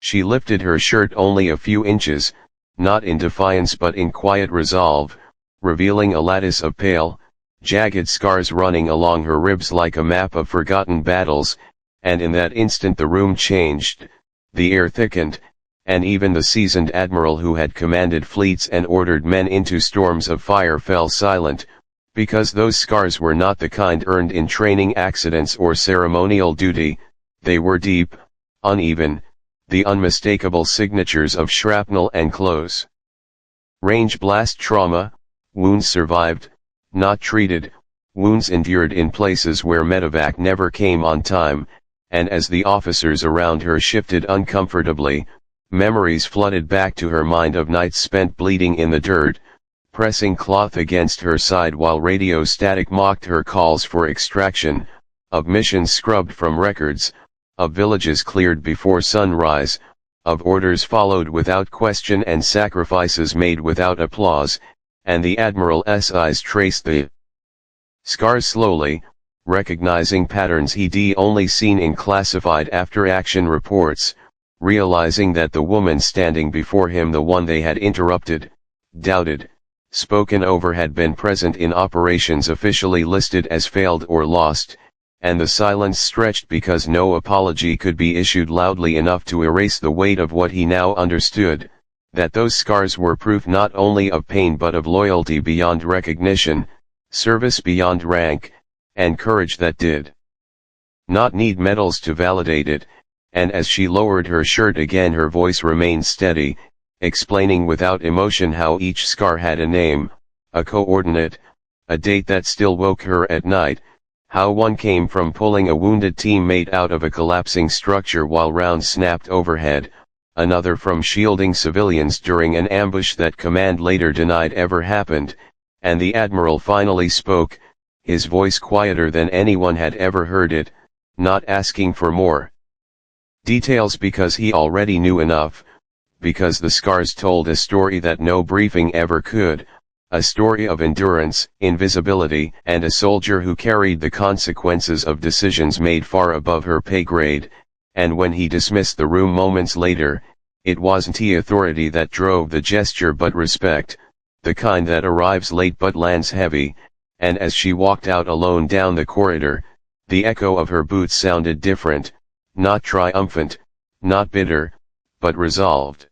She lifted her shirt only a few inches, not in defiance but in quiet resolve, revealing a lattice of pale, jagged scars running along her ribs like a map of forgotten battles, and in that instant the room changed, the air thickened, and even the seasoned admiral who had commanded fleets and ordered men into storms of fire fell silent, because those scars were not the kind earned in training accidents or ceremonial duty, they were deep, uneven, the unmistakable signatures of shrapnel and close range blast trauma, wounds survived, not treated, wounds endured in places where medevac never came on time, and as the officers around her shifted uncomfortably, memories flooded back to her mind of nights spent bleeding in the dirt, pressing cloth against her side while radio static mocked her calls for extraction, of missions scrubbed from records, of villages cleared before sunrise, of orders followed without question and sacrifices made without applause, and the Admiral's eyes traced the scars slowly, recognizing patterns he'd only seen in classified after-action reports, realizing that the woman standing before him, the one they had interrupted, doubted, spoken over, had been present in operations officially listed as failed or lost, and the silence stretched because no apology could be issued loudly enough to erase the weight of what he now understood, that those scars were proof not only of pain but of loyalty beyond recognition, service beyond rank, and courage that did not need medals to validate it, and as she lowered her shirt again her voice remained steady, explaining without emotion how each scar had a name, a coordinate, a date that still woke her at night, how one came from pulling a wounded teammate out of a collapsing structure while rounds snapped overhead, another from shielding civilians during an ambush that command later denied ever happened, and the Admiral finally spoke, his voice quieter than anyone had ever heard it, not asking for more details because he already knew enough, because the scars told a story that no briefing ever could, a story of endurance, invisibility, and a soldier who carried the consequences of decisions made far above her pay grade, and when he dismissed the room moments later, it wasn't authority that drove the gesture but respect, the kind that arrives late but lands heavy, and as she walked out alone down the corridor, the echo of her boots sounded different, not triumphant, not bitter, but resolved.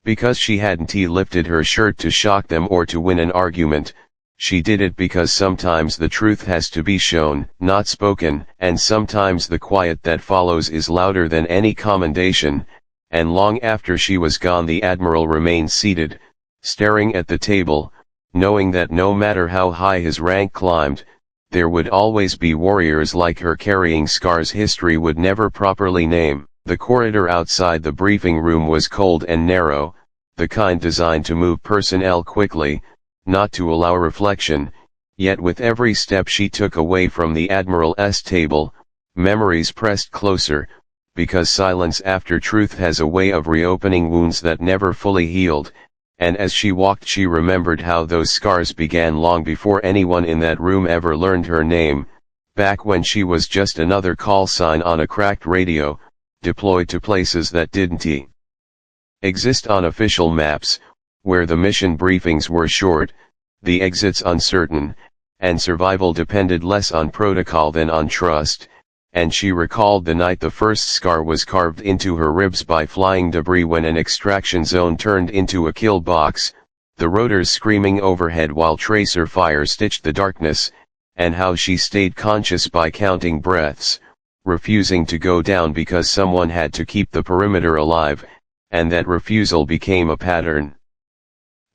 Because she hadn't lifted her shirt to shock them or to win an argument, she did it because sometimes the truth has to be shown, not spoken, and sometimes the quiet that follows is louder than any commendation, and long after she was gone the Admiral remained seated, staring at the table, knowing that no matter how high his rank climbed, there would always be warriors like her carrying scars history would never properly name. The corridor outside the briefing room was cold and narrow, the kind designed to move personnel quickly, not to allow reflection, yet with every step she took away from the Admiral's table, memories pressed closer, because silence after truth has a way of reopening wounds that never fully healed, and as she walked she remembered how those scars began long before anyone in that room ever learned her name, back when she was just another call sign on a cracked radio, deployed to places that didn't exist on official maps, where the mission briefings were short, the exits uncertain, and survival depended less on protocol than on trust, and she recalled the night the first scar was carved into her ribs by flying debris when an extraction zone turned into a kill box, the rotors screaming overhead while tracer fire stitched the darkness, and how she stayed conscious by counting breaths, refusing to go down because someone had to keep the perimeter alive, and that refusal became a pattern.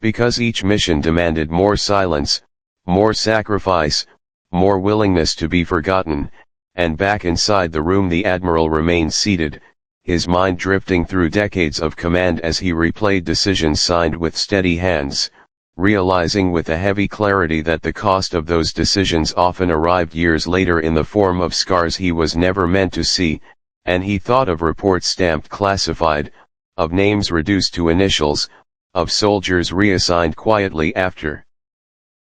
Because each mission demanded more silence, more sacrifice, more willingness to be forgotten, and back inside the room the Admiral remained seated, his mind drifting through decades of command as he replayed decisions signed with steady hands, realizing with a heavy clarity that the cost of those decisions often arrived years later in the form of scars he was never meant to see, and he thought of reports stamped classified, of names reduced to initials, of soldiers reassigned quietly after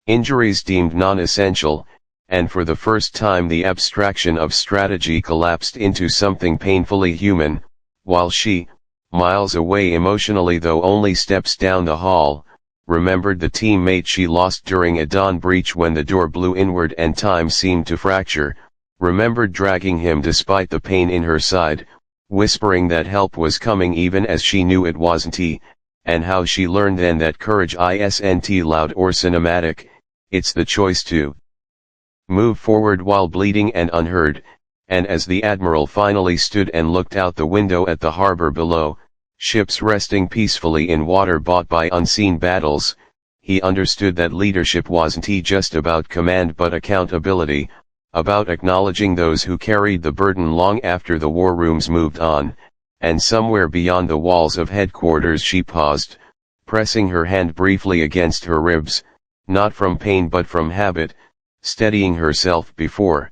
injuries deemed non-essential, and for the first time the abstraction of strategy collapsed into something painfully human, while she, miles away emotionally though only steps down the hall, remembered the teammate she lost during a dawn breach when the door blew inward and time seemed to fracture, remembered dragging him despite the pain in her side, whispering that help was coming even as she knew it wasn't he, and how she learned then that courage isn't loud or cinematic, it's the choice to move forward while bleeding and unheard. And as the Admiral finally stood and looked out the window at the harbor below, ships resting peacefully in water bought by unseen battles, he understood that leadership wasn't just about command but accountability, about acknowledging those who carried the burden long after the war rooms moved on, and somewhere beyond the walls of headquarters she paused, pressing her hand briefly against her ribs, not from pain but from habit, steadying herself before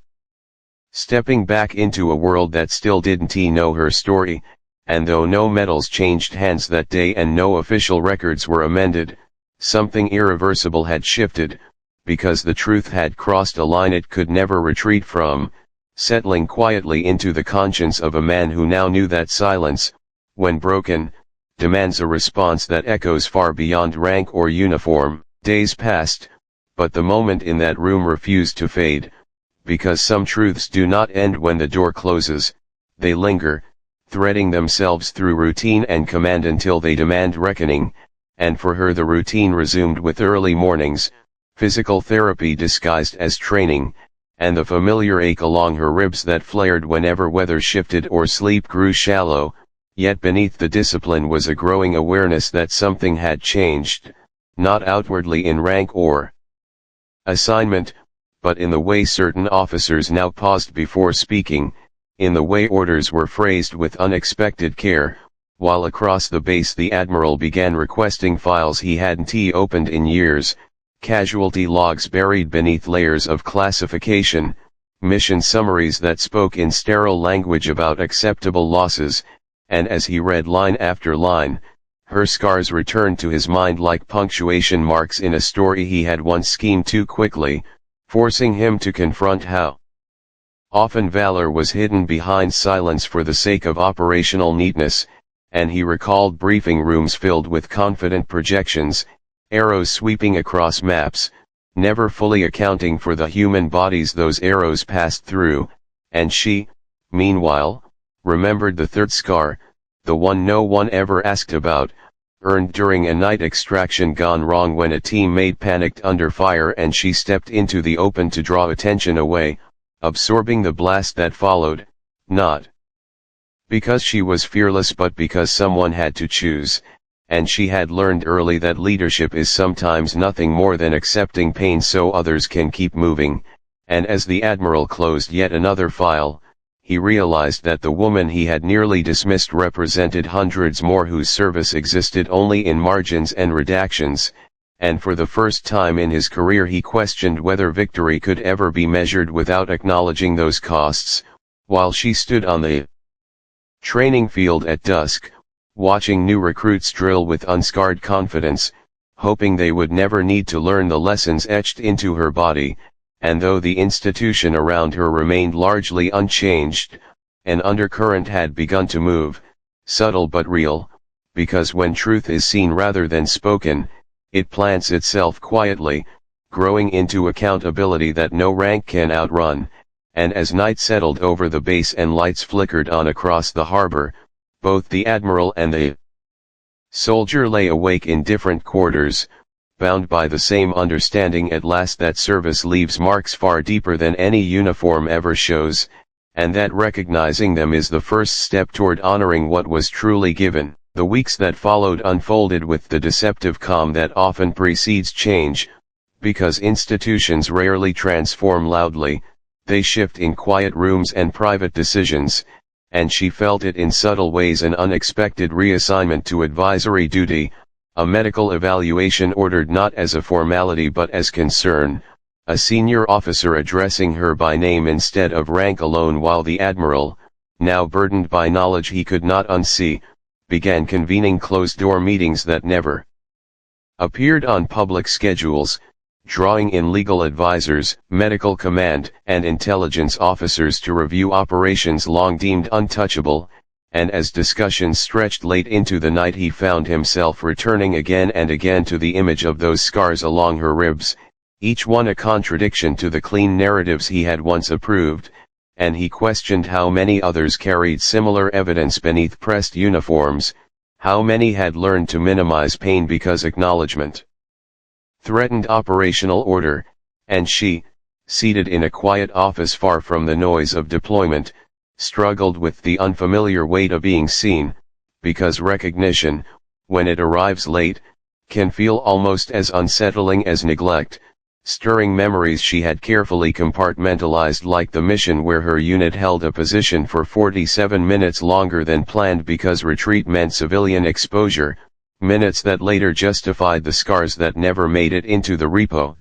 stepping back into a world that still didn't know her story, and though no medals changed hands that day and no official records were amended, something irreversible had shifted, because the truth had crossed a line it could never retreat from, settling quietly into the conscience of a man who now knew that silence, when broken, demands a response that echoes far beyond rank or uniform. Days passed, but the moment in that room refused to fade. Because some truths do not end when the door closes, they linger, threading themselves through routine and command until they demand reckoning, and for her the routine resumed with early mornings, physical therapy disguised as training, and the familiar ache along her ribs that flared whenever weather shifted or sleep grew shallow, yet beneath the discipline was a growing awareness that something had changed, not outwardly in rank or assignment, but in the way certain officers now paused before speaking, in the way orders were phrased with unexpected care, while across the base the Admiral began requesting files he hadn't opened in years, casualty logs buried beneath layers of classification, mission summaries that spoke in sterile language about acceptable losses, and as he read line after line, her scars returned to his mind like punctuation marks in a story he had once schemed too quickly, forcing him to confront how often valor was hidden behind silence for the sake of operational neatness, and he recalled briefing rooms filled with confident projections, arrows sweeping across maps, never fully accounting for the human bodies those arrows passed through, and she, meanwhile, remembered the third scar, the one no one ever asked about, earned during a night extraction gone wrong when a teammate panicked under fire and she stepped into the open to draw attention away, absorbing the blast that followed, not because she was fearless but because someone had to choose, and she had learned early that leadership is sometimes nothing more than accepting pain so others can keep moving, and as the Admiral closed yet another file, he realized that the woman he had nearly dismissed represented hundreds more whose service existed only in margins and redactions, and for the first time in his career he questioned whether victory could ever be measured without acknowledging those costs. While she stood on the training field at dusk, watching new recruits drill with unscarred confidence, hoping they would never need to learn the lessons etched into her body, and though the institution around her remained largely unchanged, an undercurrent had begun to move, subtle but real, because when truth is seen rather than spoken, it plants itself quietly, growing into accountability that no rank can outrun, and as night settled over the base and lights flickered on across the harbor, both the Admiral and the soldier lay awake in different quarters, bound by the same understanding at last that service leaves marks far deeper than any uniform ever shows, and that recognizing them is the first step toward honoring what was truly given. The weeks that followed unfolded with the deceptive calm that often precedes change, because institutions rarely transform loudly, they shift in quiet rooms and private decisions, and she felt it in subtle ways: an unexpected reassignment to advisory duty, a medical evaluation ordered not as a formality but as concern, a senior officer addressing her by name instead of rank alone, while the Admiral, now burdened by knowledge he could not unsee, began convening closed-door meetings that never appeared on public schedules, drawing in legal advisors, medical command, and intelligence officers to review operations long deemed untouchable, and as discussions stretched late into the night he found himself returning again and again to the image of those scars along her ribs, each one a contradiction to the clean narratives he had once approved, and he questioned how many others carried similar evidence beneath pressed uniforms, how many had learned to minimize pain because acknowledgement threatened operational order, and she, seated in a quiet office far from the noise of deployment, struggled with the unfamiliar weight of being seen, because recognition, when it arrives late, can feel almost as unsettling as neglect, stirring memories she had carefully compartmentalized, like the mission where her unit held a position for 47 minutes longer than planned because retreat meant civilian exposure, minutes that later justified the scars that never made it into the repo.